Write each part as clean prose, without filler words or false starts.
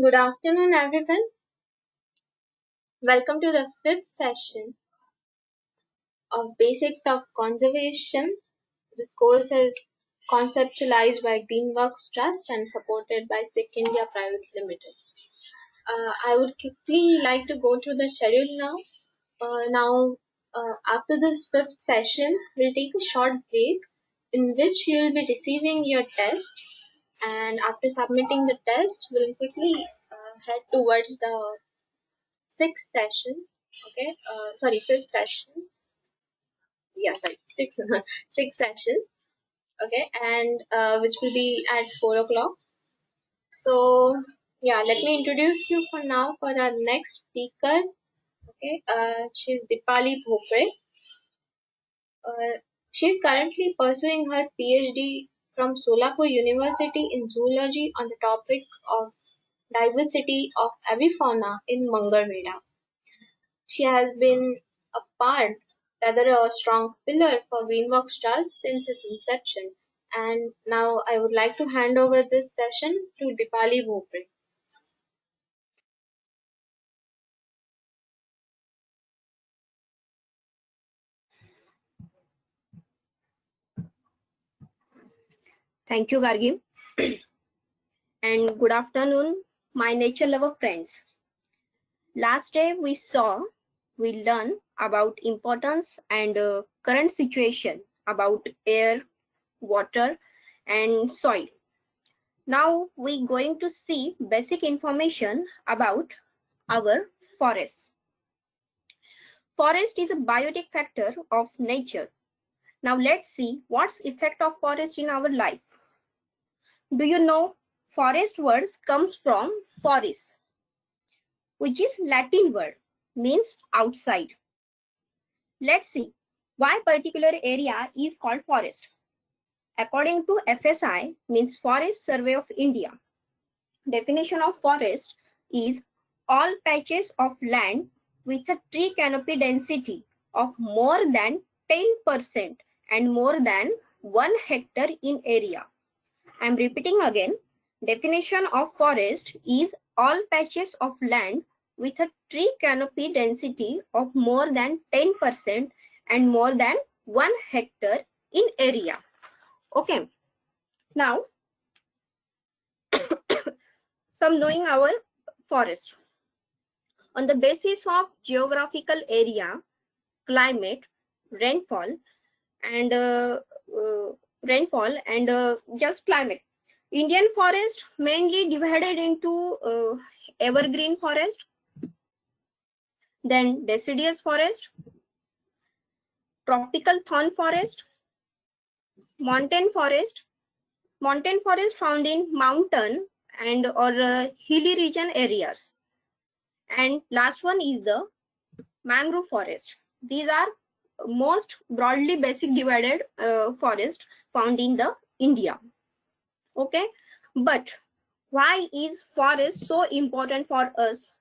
Good afternoon, everyone. Welcome to the fifth session of Basics of Conservation. This course is conceptualized by Greenworks Trust and supported by SICK India Private Limited. I would quickly like to go through the schedule now. After this fifth session, we'll take a short break in which you'll be receiving your test. And after submitting the test, we'll quickly head towards the sixth session. Okay, sorry, fifth session. Yeah, sorry, sixth, sixth session. Okay, and which will be at 4 o'clock. So yeah, let me introduce you for now for our next speaker. Okay, she's Dipali Bhopre. She's currently pursuing her PhD from Solapur University in zoology on the topic of diversity of avifauna in Mangarmeda. She has been a part, rather a strong pillar for Greenworks Trust since its inception. And now I would like to hand over this session to Dipali Bhopre. Thank you, Gargi. And good afternoon, my nature lover friends. Last day we learned about importance and current situation about air, water, and soil. Now we going to see basic information about our forests. Forest is a biotic factor of nature. Now let's see what's effect of forest in our life. Do you know forest words comes from foris, which is Latin word, means outside. Let's see why particular area is called forest. According to FSI, means Forest Survey of India, definition of forest is all patches of land with a tree canopy density of more than 10% and more than 1 hectare in area. I am repeating again. Definition of forest is all patches of land with a tree canopy density of more than 10% and more than 1 hectare in area. Okay. Now, some knowing our forest. On the basis of geographical area, climate, rainfall, and just climate. Indian forest mainly divided into evergreen forest, then deciduous forest, tropical thorn forest, mountain forest. Mountain forest found in mountain and or hilly region areas. And last one is the mangrove forest. These are most broadly basic divided forest found in the India. Okay, but why is forest so important for us?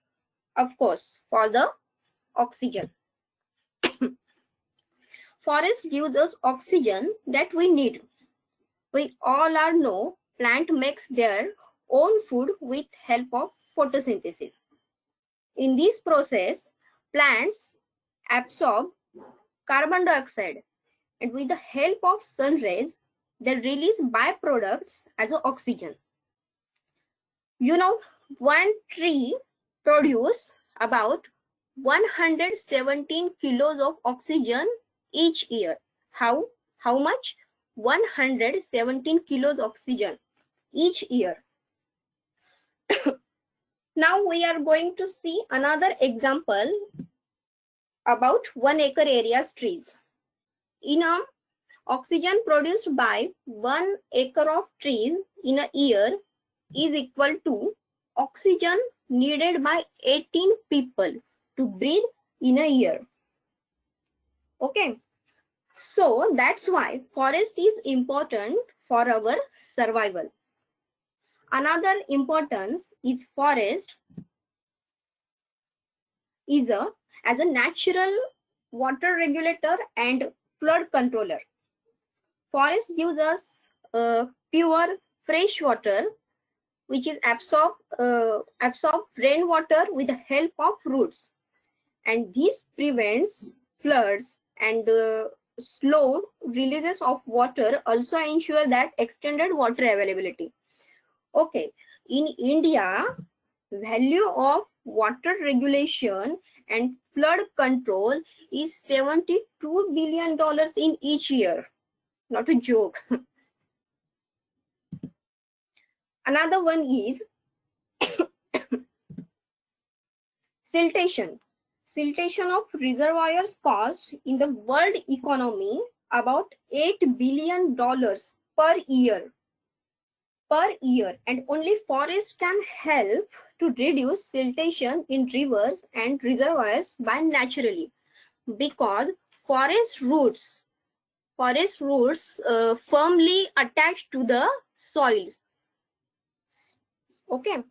Of course, for the oxygen. Forest gives us oxygen that we need. We all are know plant makes their own food with help of photosynthesis. In this process, plants absorb carbon dioxide, and with the help of sun rays, they release byproducts as oxygen. You know, one tree produces about 117 kilos of oxygen each year. How much? 117 kilos oxygen each year. Now we are going to see another example about 1 acre area's trees. In a oxygen produced by 1 acre of trees in a year is equal to oxygen needed by 18 people to breathe in a year. Okay, so that's why forest is important for our survival. Another importance is forest is as a natural water regulator and flood controller. Forest gives us pure fresh water which is absorb rainwater with the help of roots, and this prevents floods, and slow releases of water also ensure that extended water availability. Okay, in India, value of water regulation and flood control is $72 billion in each year. Not a joke. Another one is siltation. Siltation of reservoirs costs in the world economy about $8 billion per year. And only forests can help to reduce siltation in rivers and reservoirs by naturally, because forest roots firmly attached to the soils. Okay,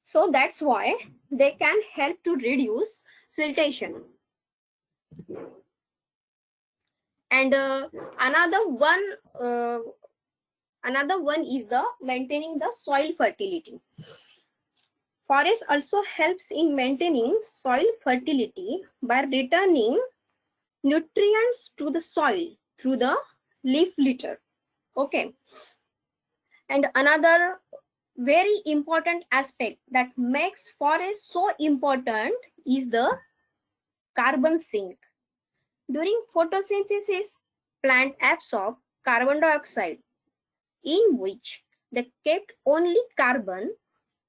so that's why they can help to reduce siltation. And another one is the maintaining the soil fertility. Forest also helps in maintaining soil fertility by returning nutrients to the soil through the leaf litter. Okay, and another very important aspect that makes forest so important is the carbon sink. During photosynthesis, plants absorb carbon dioxide, in which they kept only carbon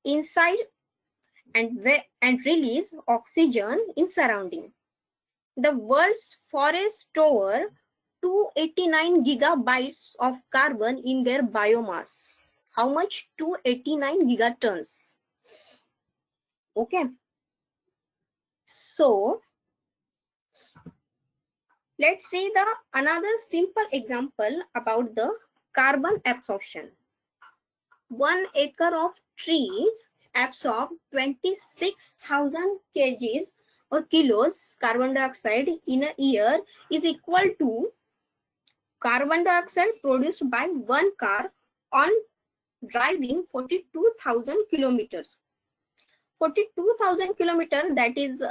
inside and release oxygen in surrounding. The world's forests store 289 gigabytes of carbon in their biomass. How much? 289 gigatons. Okay. So let's see another simple example about the carbon absorption. 1 acre of trees absorb 26,000 kgs or kilos carbon dioxide in a year is equal to carbon dioxide produced by one car on driving 42,000 kilometers. 42,000 kilometers, that is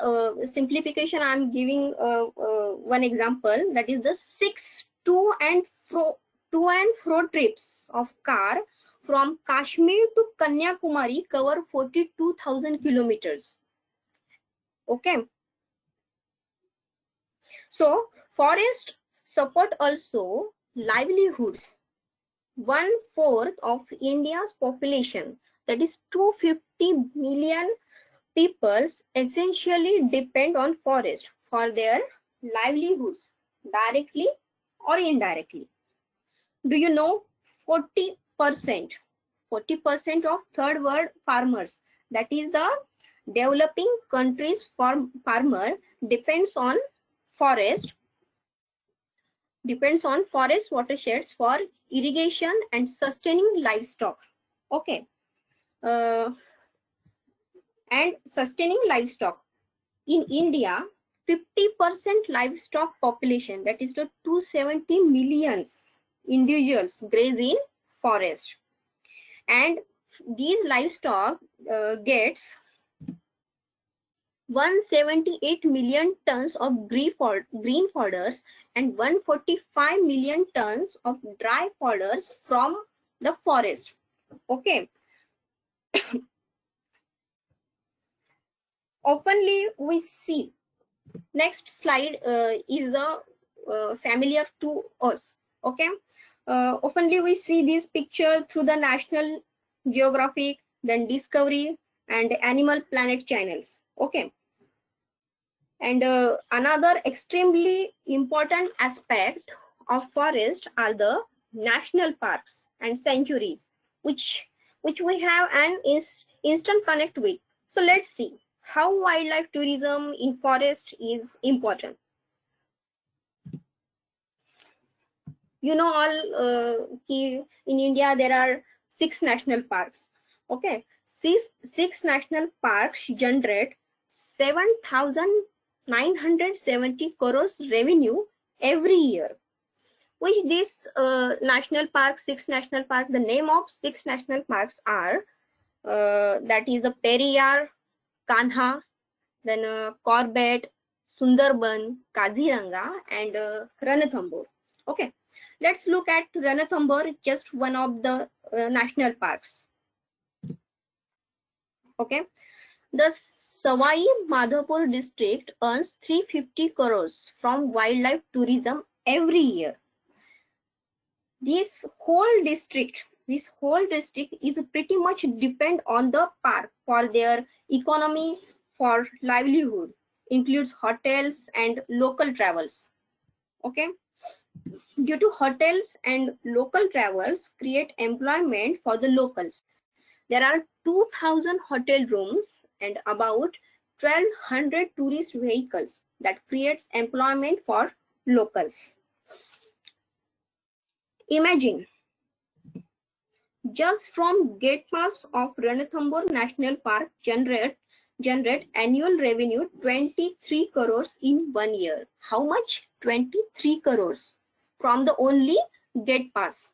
simplification. I'm giving one example, that is the 6 to and fro trips of car from Kashmir to Kanyakumari cover 42,000 kilometers. Okay. So forest support also livelihoods. 1/4 of India's population, that is 250 million people, essentially depend on forest for their livelihoods, directly or indirectly. Do you know 40% of third world farmers, that is the developing countries farmer, depends on forest watersheds for irrigation and sustaining livestock. Okay. And sustaining livestock in India, 50% livestock population, that is the 270 million individuals, graze in forest, and these livestock gets 178 million tons of green fodders and 145 million tons of dry fodders from the forest. Okay. Oftenly we see, next slide is familiar to us. Okay. Oftenly we see this picture through the National Geographic, then Discovery and Animal Planet channels. Okay. And another extremely important aspect of forest are the national parks and sanctuaries, which we have an instant connect with. So let's see how wildlife tourism in forest is important. You know all in India there are 6 national parks. Okay, six national parks generate 7,970 crores revenue every year. Which these national parks, 6 national parks, the name of 6 national parks are that is the Periyar, Kanha, then Corbett, Sundarban, Kaziranga, and Ranthambore. Okay, let's look at Ranthambore, just one of the national parks. Okay, the Savai Madhopur district earns 350 crores from wildlife tourism every year. This whole district is pretty much depend on the park for their economy, for livelihood, includes hotels and local travels. Okay, due to hotels and local travels create employment for the locals. There are 2,000 hotel rooms and about 1,200 tourist vehicles that creates employment for locals. Imagine, just from gate pass of Ranthambore National Park generate annual revenue 23 crores in 1 year. How much? 23 crores from the only gate pass.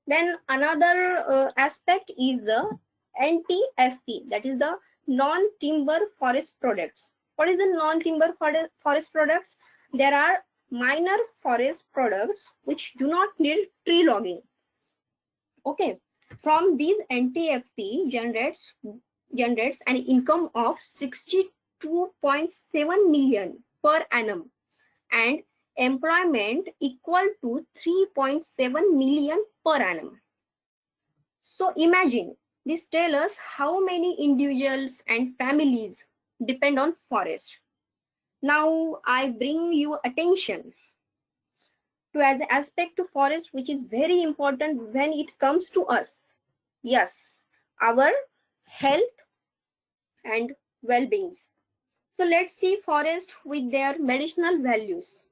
Then another aspect is the NTFP, that is the non-timber forest products. What is the non-timber forest products? There are minor forest products which do not need tree logging. Okay, from these NTFP generates an income of 62.7 million per annum and employment equal to 3.7 million per annum. So imagine, this tells us how many individuals and families depend on forest. Now I bring you attention to as an aspect to forest which is very important when it comes to us. Yes, our health and well-beings. So let's see forest with their medicinal values.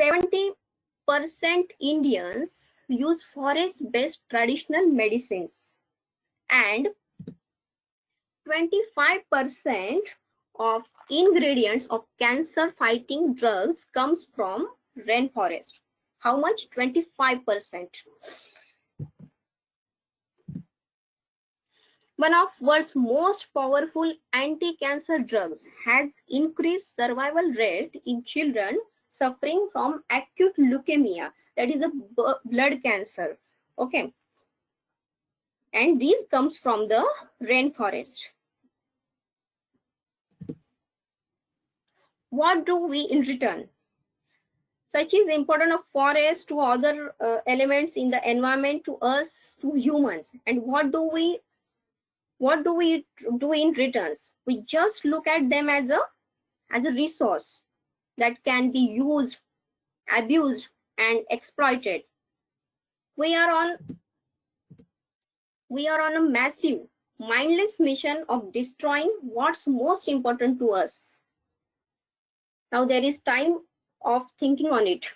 70% Indians use forest-based traditional medicines and 25% of ingredients of cancer-fighting drugs comes from rainforest. How much? 25%. One of world's most powerful anti-cancer drugs has increased survival rate in children suffering from acute leukemia, that is a blood cancer. Okay, and this comes from the rainforest. What do we in return? Such is important of forest to other elements in the environment, to us, to humans. And what do we do in returns? We just look at them as a resource that can be used, abused, and exploited. We are on a massive, mindless mission of destroying what's most important to us. Now there is time of thinking on it.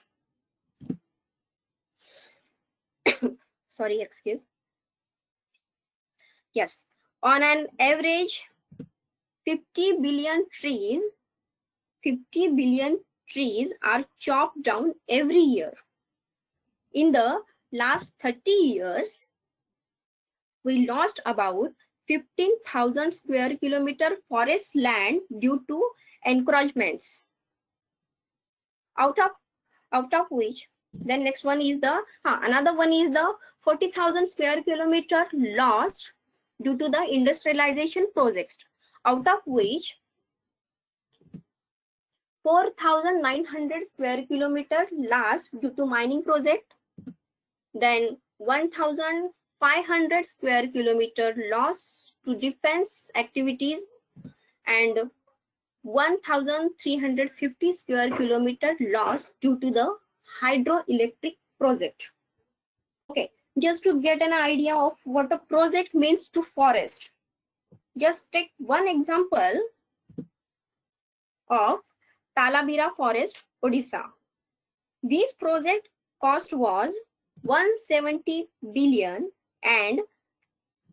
Sorry, excuse. Yes, on an average, 50 billion trees are chopped down every year. In the last 30 years, we lost about 15,000 square kilometer forest land due to encroachments. Out of which, then next one is the another one is the 40,000 square kilometer lost due to the industrialization projects, out of which 4,900 square kilometer lost due to mining project, then 1,500 square kilometer lost to defense activities, and 1,350 square kilometer lost due to the hydroelectric project. Okay, just to get an idea of what a project means to forest, just take one example of Talabira Forest, Odisha. This project cost was 170 billion and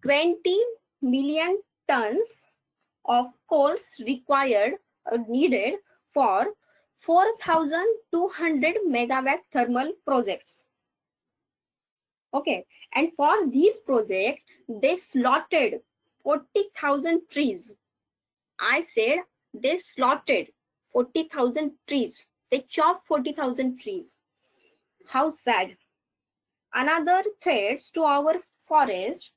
20 million tons of coals required needed for 4,200 megawatt thermal projects. Okay, and for this project, they slotted 40,000 trees. I said they slotted 40,000 trees. They chopped 40,000 trees. How sad. Another threats to our forest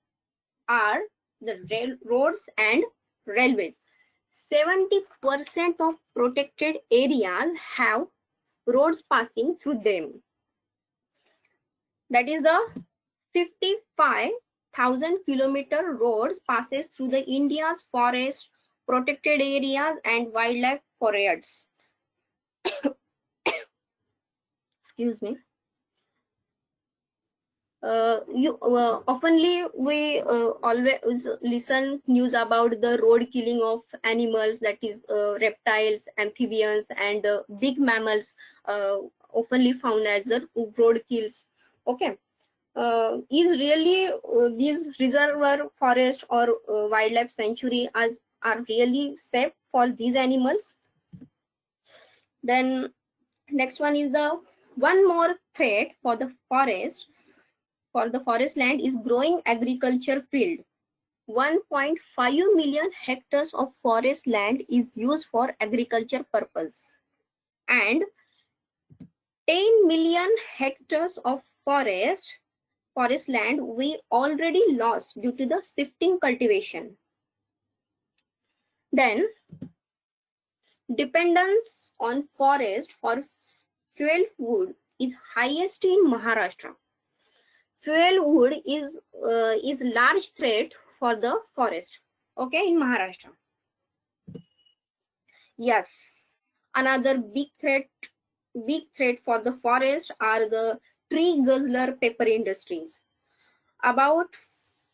are the railroads and railways. 70% of protected areas have roads passing through them. That is the 55,000 kilometer roads passes through the India's forest, protected areas and wildlife corridors. Excuse me. Oftenly we always listen news about the road killing of animals, that is reptiles, amphibians and big mammals, oftenly found as the road kills. Okay, is really these reservoir forest or wildlife sanctuary are really safe for these animals? Then next one is the one more threat for the forest land is growing agriculture field. 1.5 million hectares of forest land is used for agriculture purpose, and 10 million hectares of forest land we already lost due to the shifting cultivation. Then dependence on forest for fuel wood is highest in Maharashtra. Fuel wood is large threat for the forest. Okay, in Maharashtra. Yes, another big threat for the forest are the tree guzzler paper industries. About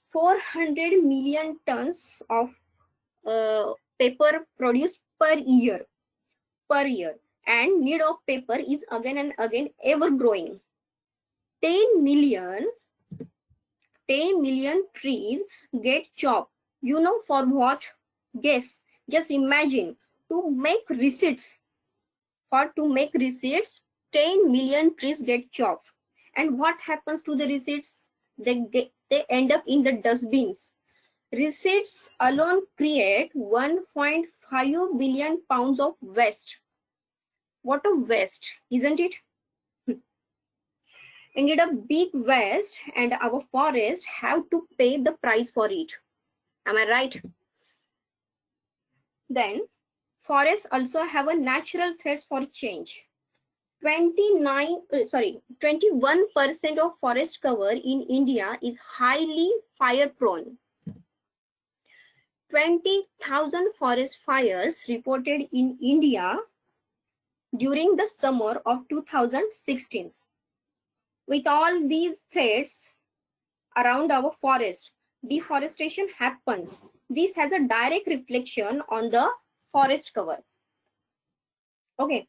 400 million tons of paper produced per year, and need of paper is again and again ever growing. 10 million trees get chopped. You know for what? Guess. Just imagine, to make receipts. 10 million trees get chopped. And what happens to the receipts? They end up in the dustbins. Receipts alone create 1.5 billion pounds of waste. What a waste, isn't it? Ended up big waste, and our forests have to pay the price for it. Am I right? Then forests also have a natural threats for change. 21% of forest cover in India is highly fire prone. 20,000 forest fires reported in India during the summer of 2016. With all these threats around our forest, deforestation happens. This has a direct reflection on the forest cover. Okay,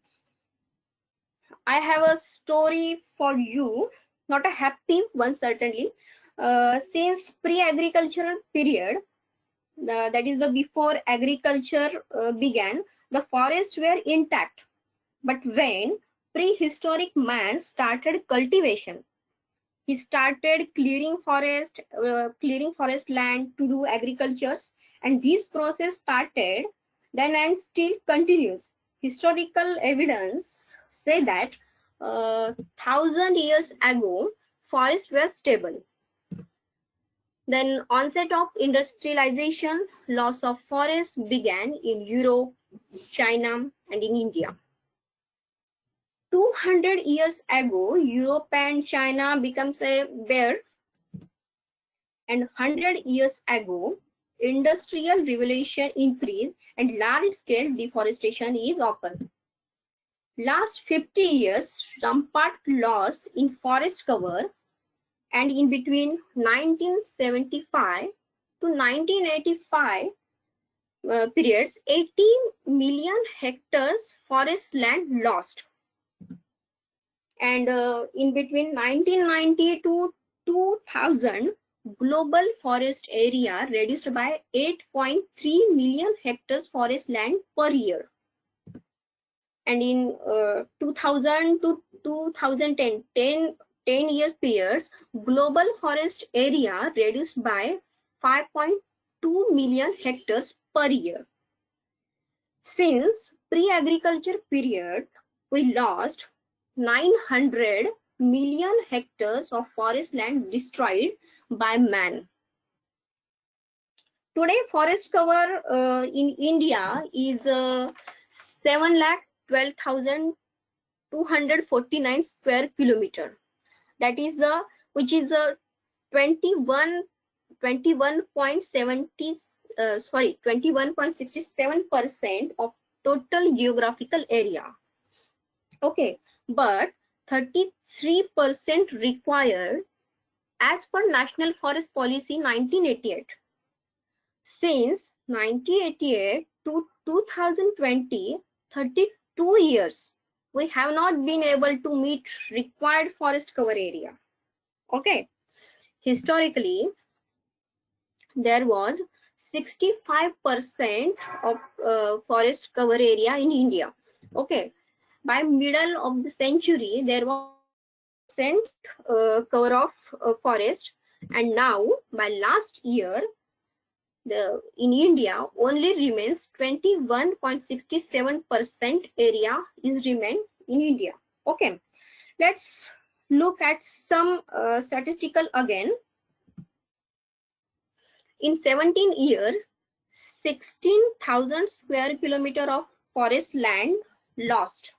I have a story for you, not a happy one certainly. Since pre-agricultural period, that is the before agriculture began, the forests were intact. But when prehistoric man started cultivation, he started clearing forest land to do agricultures, and this process started then and still continues. Historical evidence say that 1,000 years ago forests were stable. Then onset of industrialization, loss of forests began in Europe, China, and in India. 200 years ago, Europe and China becomes a bare, and 100 years ago, industrial revolution increased and large-scale deforestation is occurred. Last 50 years, rampant loss in forest cover, and in between 1975 to 1985 periods, 18 million hectares forest land lost. And in between 1990 to 2000, global forest area reduced by 8.3 million hectares forest land per year. And in 2000 to 2010, 10 years periods, global forest area reduced by 5.2 million hectares per year. Since pre-agriculture period, we lost 900 million hectares of forest land destroyed by man. Today, forest cover in India is 7,12,249 square kilometer. That is which is a 21.67% of total geographical area. Okay, but 33% required as per National Forest Policy 1988. Since 1988 to 2020, 32 years, we have not been able to meet required forest cover area. Okay, historically, there was 65% of forest cover area in India. Okay, by middle of the century, there was cover of forest, and now by last year, in India only remains 21.67% area is remain in India. Okay, let's look at some statistical again. In 17 years, 16,000 square kilometer of forest land lost.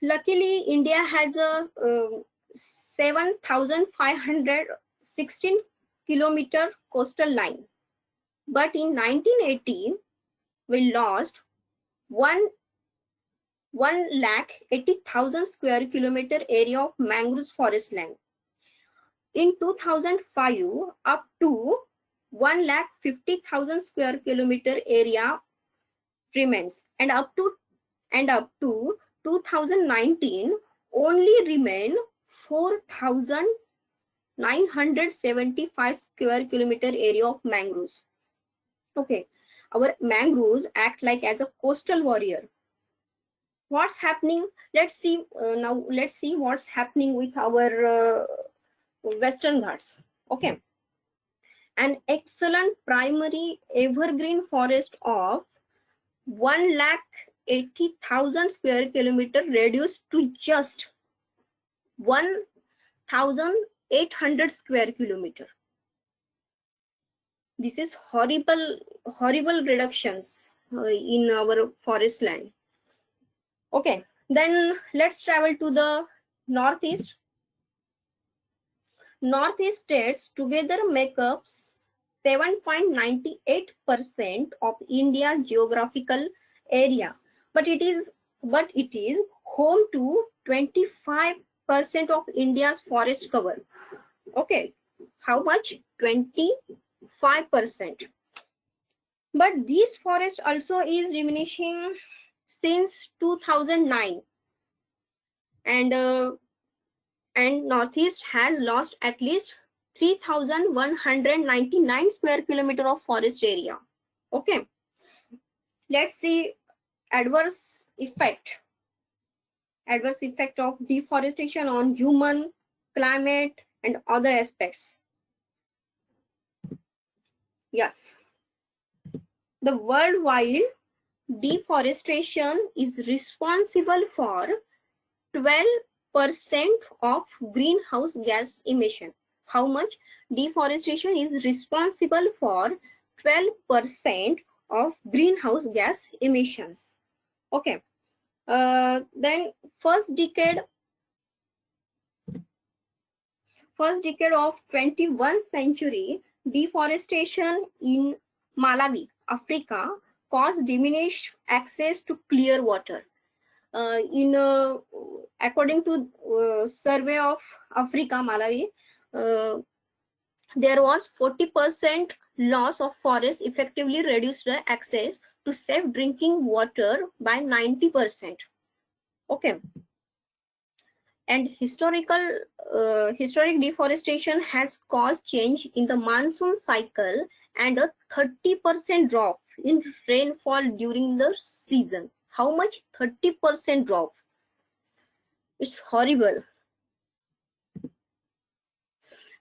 Luckily, India has a 7,516 kilometer coastal line. But in 1980, we lost 1,80,000 square kilometer area of mangrove forest land. In 2005, up to 1,50,000 square kilometer area remains, and up to 2019 only remain 4,975 square kilometer area of mangroves. Okay, our mangroves act like as a coastal warrior. What's happening? Let's see now. Let's see what's happening with our Western Ghats. Okay, an excellent primary evergreen forest of 1,80,000 square kilometer reduced to just 1,800 square kilometer. This is horrible reductions in our forest land. Okay, then let's travel to the northeast. Northeast states together make up 7.98% of India's geographical area, but it is home to 25% of India's forest cover. Okay, how much? 25%. But this forest also is diminishing since 2009, and Northeast has lost at least 3,199 square kilometer of forest area. Okay, let's see adverse effect of deforestation on human, climate, and other aspects. Yes, the worldwide deforestation is responsible for 12% of greenhouse gas emission. How much? Deforestation is responsible for 12% of greenhouse gas emissions. Okay, then first decade of 21st century, deforestation in Malawi, Africa, caused diminished access to clear water. According to survey of Africa, Malawi, there was 40% loss of forest, effectively reduced the access to safe drinking water by 90%. Okay, and historic deforestation has caused change in the monsoon cycle and a 30% drop in rainfall during the season. How much? 30% drop. It's horrible.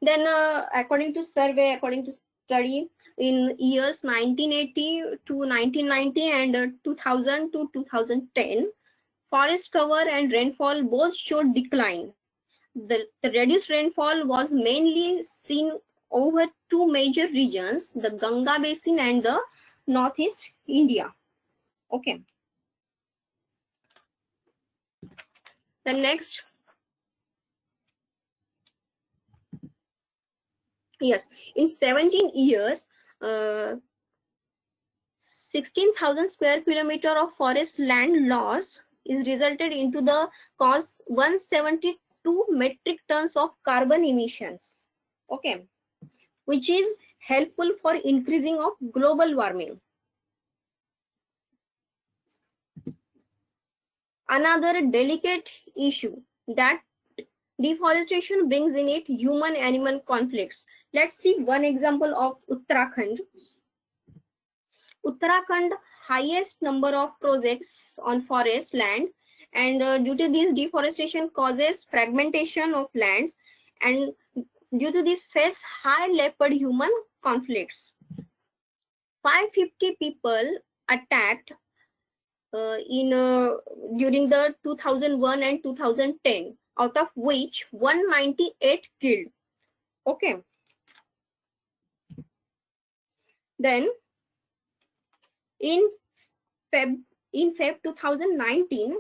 Then according to study, in years 1980 to 1990 and 2000 to 2010, forest cover and rainfall both showed decline. The reduced rainfall was mainly seen over two major regions, the Ganga Basin and the Northeast India. Okay. The next, yes, in 17 years, 16,000 square kilometer of forest land loss is resulted into the cause 172 metric tons of carbon emissions. Okay, which is helpful for increasing of global warming. Another delicate issue that deforestation brings in it human-animal conflicts. Let's see one example of Uttarakhand. Uttarakhand highest number of projects on forest land, and due to this deforestation causes fragmentation of lands, and due to this face high leopard human conflicts. 550 people attacked during the 2001 and 2010, out of which 198 killed. Okay. Then in Feb 2019,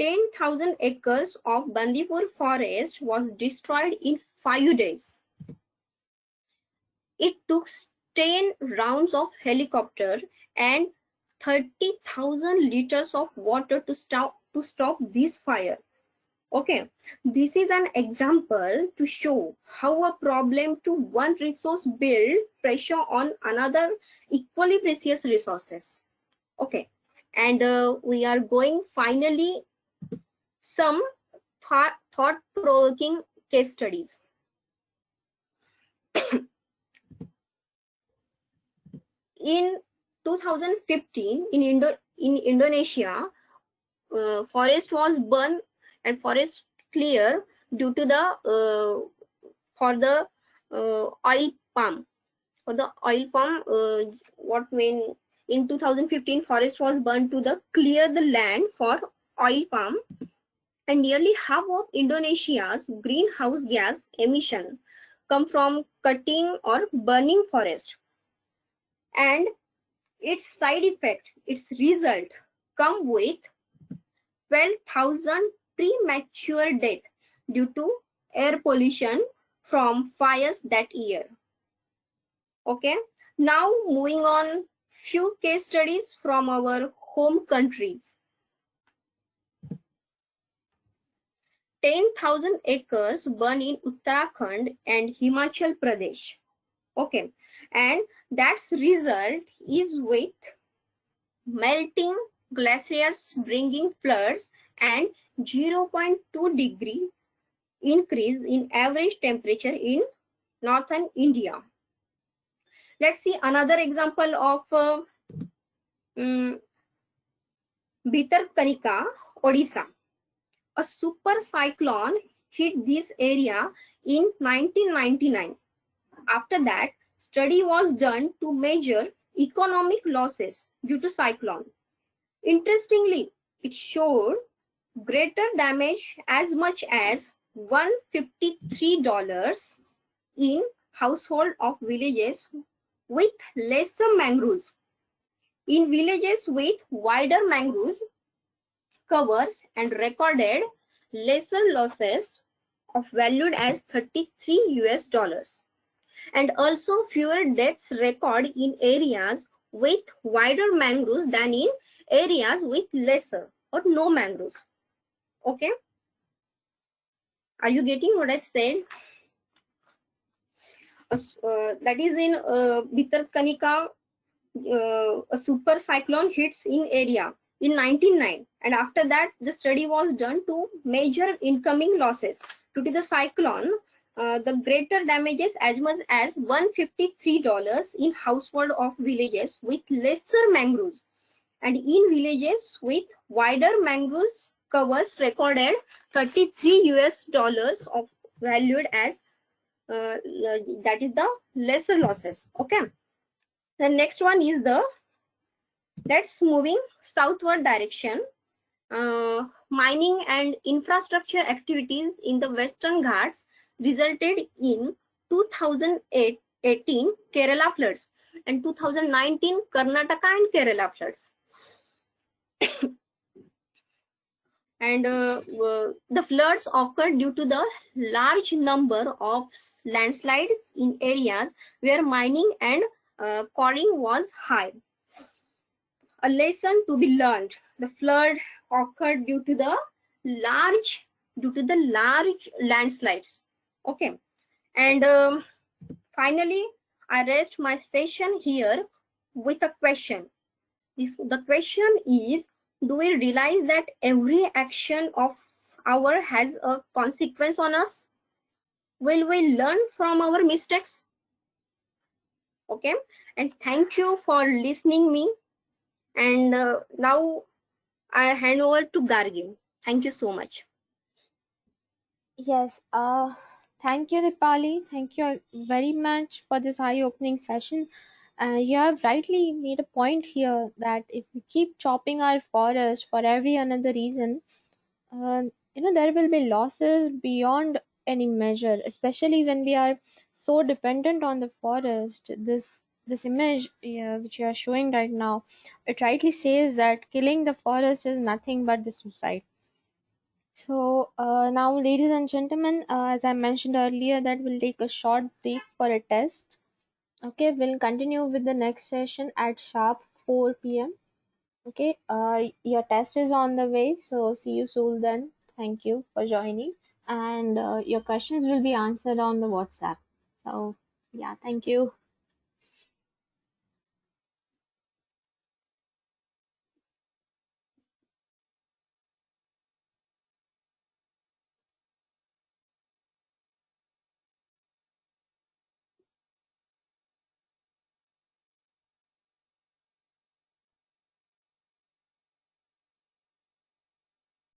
10,000 acres of Bandipur forest was destroyed in 5 days. It took 10 rounds of helicopter and 30,000 liters of water to stop this fire. Okay, this is an example to show how a problem to one resource build pressure on another equally precious resources. Okay, and we are going finally some thought-provoking case studies. In 2015, in Indonesia, forest was burned and forest clear due to the oil palm. For the oil palm, in 2015 forest was burned to clear the land for oil palm, and nearly half of Indonesia's greenhouse gas emission come from cutting or burning forest. And its side effect, its result, come with 12,000 premature deaths due to air pollution from fires that year. Okay, now moving on, few case studies from our home countries. 10,000 acres burned in Uttarakhand and Himachal Pradesh. Okay, and that's result is with melting glaciers bringing floods and 0.2 degree increase in average temperature in northern India. Let's see another example of Bhitarkanika, Odisha. A super cyclone hit this area in 1999. After that, study was done to measure economic losses due to cyclone. Interestingly, it showed greater damage as much as $153 in household of villages with lesser mangroves. In villages with wider mangroves covers and recorded lesser losses of valued as $33, and also fewer deaths recorded in areas with wider mangroves than in areas with lesser or no mangroves. Okay, are you getting what I said? That is in Bhitarkanika, a super cyclone hits in area in 1999, and after that the study was done to measure incoming losses due to the cyclone. The greater damages as much as $153 in household of villages with lesser mangroves, and in villages with wider mangroves covers recorded $33 of valued as that is the lesser losses. Okay. The next one is the that's moving southward direction. Mining and infrastructure activities in the Western Ghats resulted in 2018 Kerala floods and 2019 Karnataka and Kerala floods. And the floods occurred due to the large number of landslides in areas where mining and quarrying was high. A lesson to be learned: the flood occurred large due to the large landslides. Okay. And finally, I rest my session here with a question. The question is, do we realize that every action of our has a consequence on us? Will we learn from our mistakes? Okay. And thank you for listening me. And now I hand over to Gargi. Thank you so much. Yes, thank you, Dipali. Thank you very much for this eye-opening session. You have rightly made a point here that if we keep chopping our forest for every another reason, uh, there will be losses beyond any measure, especially when we are so dependent on the forest. This image, which you are showing right now, it rightly says that killing the forest is nothing but the suicide. So now, ladies and gentlemen, as I mentioned earlier, that we'll take a short break for a test. Okay, we'll continue with the next session at sharp 4 p.m. Okay, your test is on the way, so see you soon then. Thank you for joining, and your questions will be answered on the WhatsApp. So, yeah, thank you.